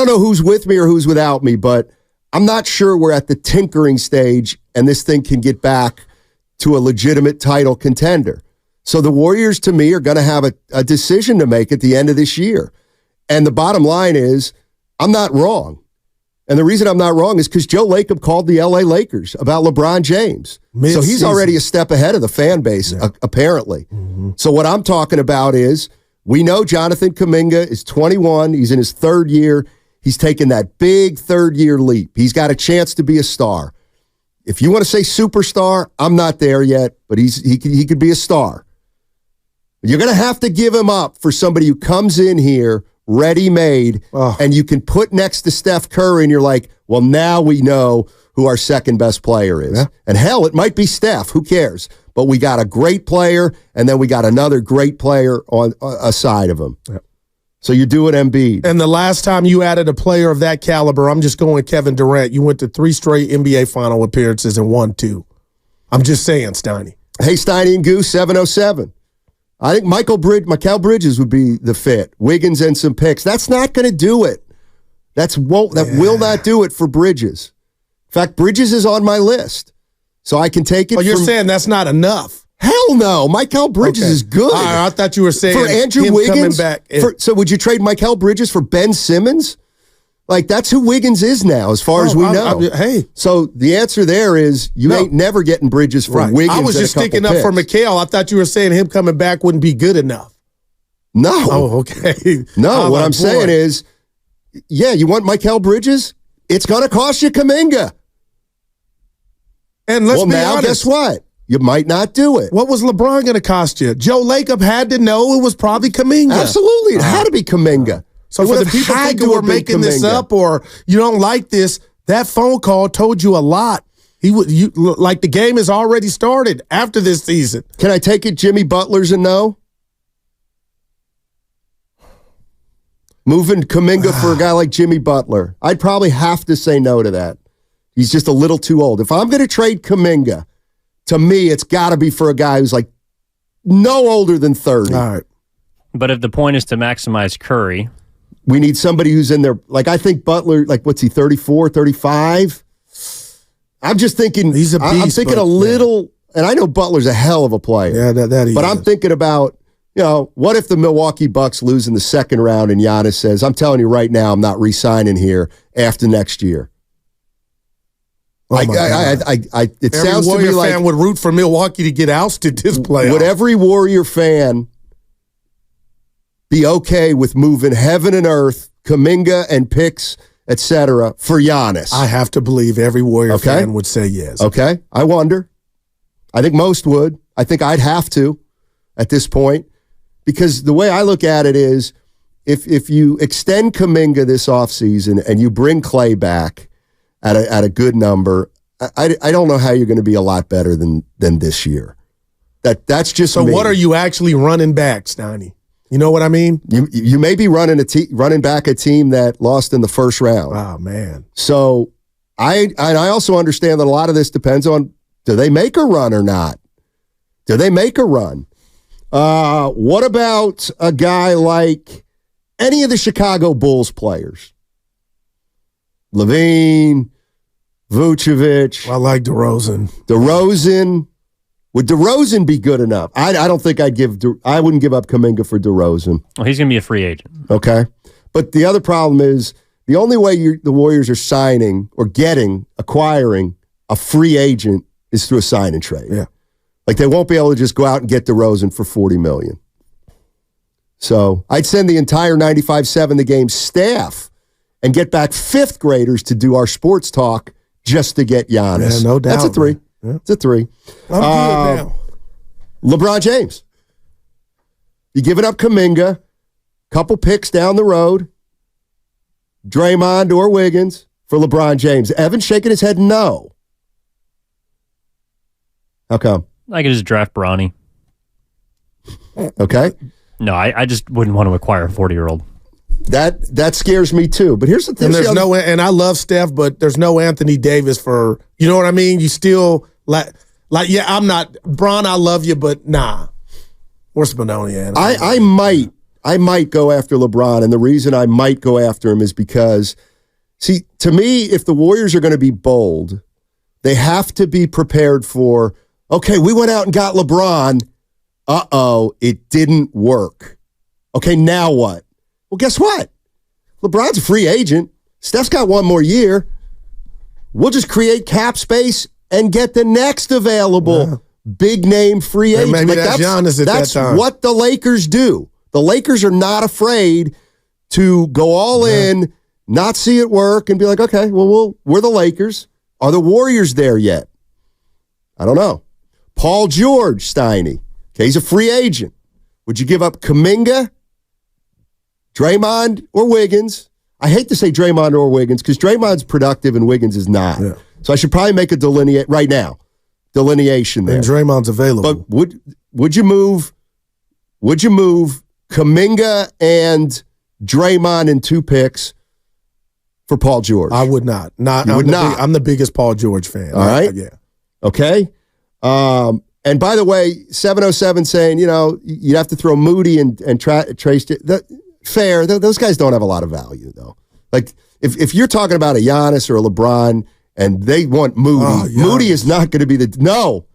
don't know who's with me or who's without me, but I'm not sure we're at the tinkering stage and this thing can get back to a legitimate title contender. So the Warriors, to me, are going to have a decision to make at the end of this year. And the bottom line is, I'm not wrong. And the reason I'm not wrong is because Joe Lacob called the LA Lakers about LeBron James. So he's already a step ahead of the fan base, apparently. Mm-hmm. So what I'm talking about is, we know Jonathan Kuminga is 21. He's in his third year. He's taken that big third-year leap. He's got a chance to be a star. If you want to say superstar, I'm not there yet, but he could be a star. You're going to have to give him up for somebody who comes in here ready-made, and you can put next to Steph Curry, and you're like, well, now we know who our second-best player is. Yeah. And hell, it might be Steph. Who cares? But we got a great player, and then we got another great player on aside of him. Yeah. So you're doing Embiid. And the last time you added a player of that caliber, I'm just going Kevin Durant. You went to 3 straight NBA final appearances and won 2. I'm just saying, Steiny. Hey, Steiny and Goose, 707. I think Mikal Bridges would be the fit. Wiggins and some picks. That's not going to do it. That will not do it for Bridges. In fact, Bridges is on my list. So I can take it. Oh, you're saying that's not enough? Hell no. Mikal Bridges is good. I thought you were saying for Andrew Wiggins coming back. So would you trade Mikal Bridges for Ben Simmons? Like, that's who Wiggins is now, as far as we know. Hey. So the answer there is ain't never getting Bridges for Wiggins. I was just sticking up for Mikal. I thought you were saying him coming back wouldn't be good enough. No. Oh, okay. No, what I'm saying is, you want Mikal Bridges? It's going to cost you Kuminga. And let's be honest. Guess what? You might not do it. What was LeBron going to cost you? Joe Lacob had to know it was probably Kuminga. Absolutely. It had to be Kuminga. So for the people thinking we're making this up or you don't like this, that phone call told you a lot. Like the game has already started after this season. Can I take it Jimmy Butler's a no? Moving Kuminga for a guy like Jimmy Butler. I'd probably have to say no to that. He's just a little too old. If I'm going to trade Kuminga, to me, it's got to be for a guy who's like no older than 30. All right. But if the point is to maximize Curry, we need somebody who's in there. Like, I think Butler, like, what's he, 34, 35? I'm just thinking, he's a beast, I'm thinking a little, and I know Butler's a hell of a player. Yeah, that he But is. I'm thinking about, what if the Milwaukee Bucks lose in the second round and Giannis says, I'm telling you right now, I'm not re-signing here after next year. It sounds to me like fan would root for Milwaukee to get ousted this playoff. Would every Warrior fan be okay with moving heaven and earth, Kuminga and picks, etc., for Giannis? I have to believe every Warrior fan would say yes. Okay, I wonder. I think most would. I think I'd have to at this point, because the way I look at it is, if you extend Kuminga this offseason and you bring Clay back at a good number, I don't know how you're going to be a lot better than this year. That's just so. Me. What are you actually running back, Steiny? You know what I mean? You may be running back a team that lost in the first round. Oh man! So I also understand that a lot of this depends on, do they make a run or not? Do they make a run? What about a guy like any of the Chicago Bulls players? Levine, Vucevic. I like DeRozan. Would DeRozan be good enough? I don't think I wouldn't give up Kuminga for DeRozan. Well, he's going to be a free agent. Okay. But the other problem is, the only way the Warriors are signing or acquiring a free agent is through a sign and trade. Yeah. Like, they won't be able to just go out and get DeRozan for $40 million. So I'd send the entire 95.7 The Game staff and get back fifth graders to do our sports talk just to get Giannis. Yeah, no doubt. That's a 3. Yeah. It's a 3. I'm good now. LeBron James. You giving up Kuminga, couple picks down the road, Draymond or Wiggins for LeBron James. Evan's shaking his head no. How come? I could just draft Bronny. Okay. No, I just wouldn't want to acquire a 40-year-old. That scares me too. But here's the thing. And I love Steph, but there's no Anthony Davis for, you know what I mean? You still I'm not Bron, I love you, but nah. Where's Benoni at? I I might go after LeBron, and the reason I might go after him is because, see, to me, if the Warriors are going to be bold, they have to be prepared for, okay, we went out and got LeBron. It didn't work. Okay, now what? Well, guess what? LeBron's a free agent. Steph's got one more year. We'll just create cap space and get the next available big name free agent. Maybe that's Giannis at that time. That's what the Lakers do. The Lakers are not afraid to go all in, not see it work, and be like, okay, well, we're the Lakers. Are the Warriors there yet? I don't know. Paul George, Steiny. Okay, he's a free agent. Would you give up Kuminga, Draymond, or Wiggins? I hate to say Draymond or Wiggins because Draymond's productive and Wiggins is not. Yeah. So I should probably make a delineation there. And Draymond's available. But would you move Kuminga and Draymond in 2 picks for Paul George? I would not. I'm the biggest Paul George fan. All right. Yeah. Okay. And by the way, 707 saying, you'd have to throw Moody and Trace. Fair. Those guys don't have a lot of value, though. Like, if you're talking about a Giannis or a LeBron and they want Moody, Moody is not going to be No,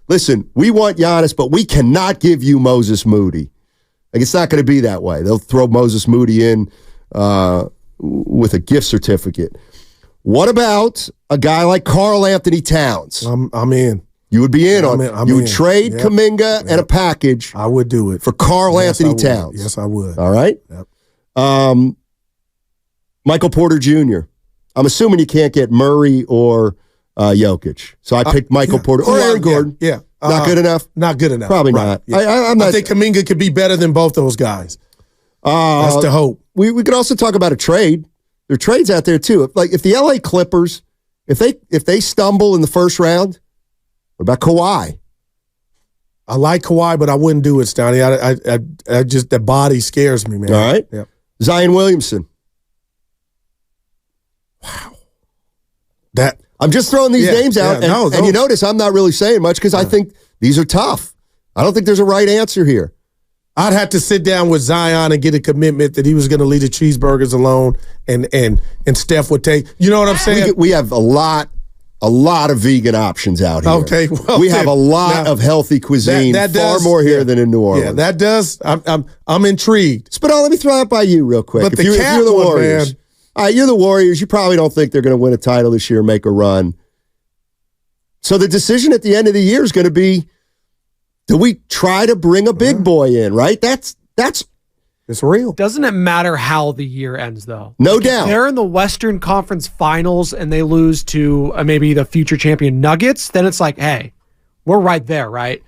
listen, we want Giannis, but we cannot give you Moses Moody. Like, it's not going to be that way. They'll throw Moses Moody in with a gift certificate. What about a guy like Karl Anthony Towns? I'm in. You would be in on it. You would trade Kuminga and a package. I would do it for Karl Anthony Towns. Yes, I would. All right. Yep. Michael Porter Jr. I'm assuming you can't get Murray or Jokic, so I picked Michael Porter or Aaron Gordon. Yeah. Not good enough. Not good enough. Probably not. Yeah. I think Kuminga could be better than both those guys. That's the hope. We could also talk about a trade. There are trades out there too. Like if the LA Clippers, if they stumble in the first round. What about Kawhi? I like Kawhi, but I wouldn't do it, Steiny. I just, the body scares me, man. All right. Yep. Zion Williamson. Wow. I'm just throwing these names out, and you notice I'm not really saying much because I think these are tough. I don't think there's a right answer here. I'd have to sit down with Zion and get a commitment that he was going to leave the cheeseburgers alone, and Steph would take. You know what I'm saying? We have a lot of vegan options out here. Okay, well, we have a lot of healthy cuisine, far more here than in New Orleans. Yeah, that does. I'm intrigued. Spadon, let me throw it by you real quick. But if you're the Warriors, man. All right, you're the Warriors. You probably don't think they're going to win a title this year, make a run. So the decision at the end of the year is going to be: do we try to bring a big boy in? Right? That's it's real. Doesn't it matter how the year ends, though? No doubt. If they're in the Western Conference Finals and they lose to maybe the future champion Nuggets, then it's like, hey, we're right there, right?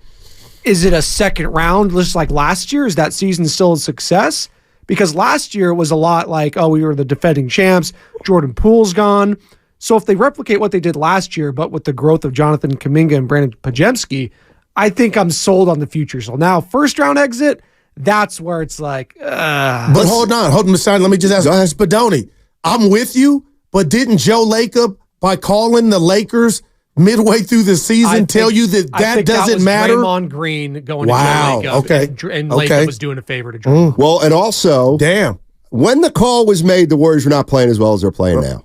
Is it a second round just like last year? Is that season still a success? Because last year it was a lot like, we were the defending champs. Jordan Poole's gone. So if they replicate what they did last year, but with the growth of Jonathan Kuminga and Brandon Podziemski, I think I'm sold on the future. So now first round exit, that's where it's like, But hold on, Messiah. Let me just ask Spadoni. I'm with you, but didn't Joe Lacob, by calling the Lakers midway through the season, tell you that doesn't matter? Draymond Green going to Joe Lacob. Okay. And Lacob was doing a favor to Draymond. Well, and also, when the call was made, the Warriors were not playing as well as they're playing now.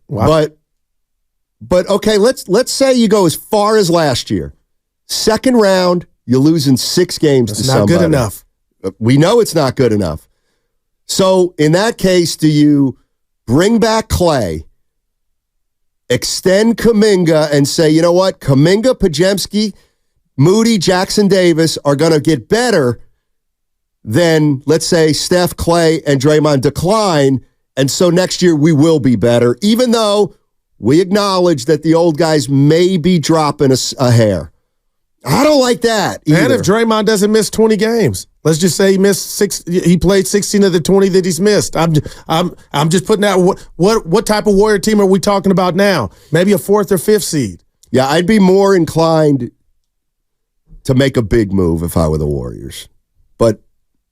Wow. But okay, let's say you go as far as last year. Second round, you lose in 6 games to somebody. Not good enough. We know it's not good enough. So in that case, do you bring back Clay, extend Kuminga, and say, you know what, Kuminga, Podziemski, Moody, Jackson Davis are going to get better than, let's say, Steph, Clay, and Draymond decline, and so next year we will be better, even though we acknowledge that the old guys may be dropping a hair. I don't like that either. And if Draymond doesn't miss 20 games, let's just say he played 16 of the 20 that he's missed. I'm just putting out what type of Warrior team are we talking about now? Maybe a 4th or 5th seed. Yeah, I'd be more inclined to make a big move if I were the Warriors. But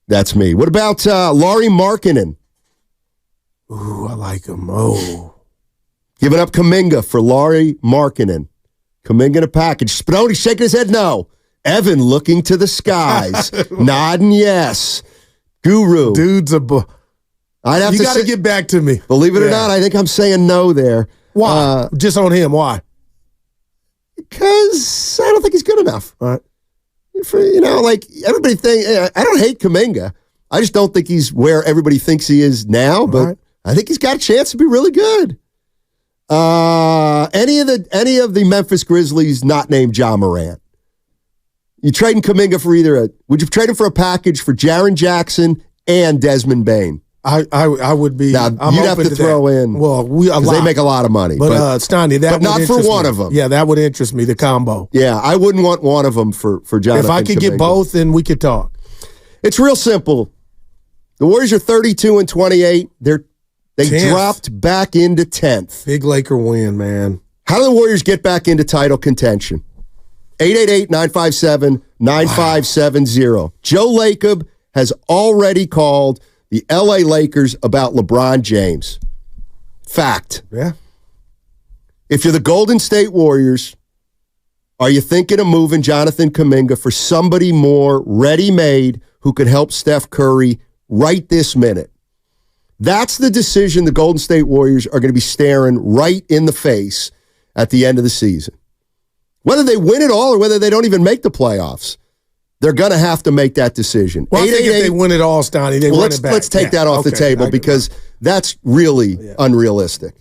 that's me. What about Lauri Markkanen? Ooh, I like him. Oh. Giving up Kuminga for Lauri Markkanen. Kuminga in a package. Spadoni shaking his head no. Evan looking to the skies, nodding yes. Guru. Dude's a I'd have you to got to get back to me. Believe it or not, I think I'm saying no there. Why? Just on him. Why? Because I don't think he's good enough. All right. Like everybody I don't hate Kuminga. I just don't think he's where everybody thinks he is now, but I think he's got a chance to be really good. Any of the Memphis Grizzlies not named Ja Morant. You trading Kuminga for would you trade him for a package for Jaren Jackson and Desmond Bane? I would be. Now, you'd have to throw in. Well, they make a lot of money. But Steiny, that but not for one of them. Yeah, that would interest me, the combo. Yeah, I wouldn't want one of them for Jonathan If I could get both, then we could talk. It's real simple. The Warriors are 32-28. They 10th. Dropped back into 10th. Big Laker win, man. How do the Warriors get back into title contention? 888-957-9570. Joe Lacob has already called the LA Lakers about LeBron James. Fact. Yeah. If you're the Golden State Warriors, are you thinking of moving Jonathan Kuminga for somebody more ready-made who could help Steph Curry right this minute? That's the decision the Golden State Warriors are going to be staring right in the face at the end of the season. Whether they win it all or whether they don't even make the playoffs, they're going to have to make that decision. Well, I think if they win it all, Steiny, they win it back. Let's take that off the table because that's really unrealistic.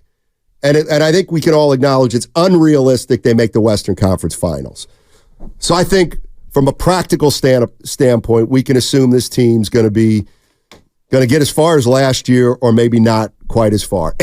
And I think we can all acknowledge it's unrealistic they make the Western Conference Finals. So I think from a practical standpoint, we can assume this team's going to get as far as last year or maybe not quite as far.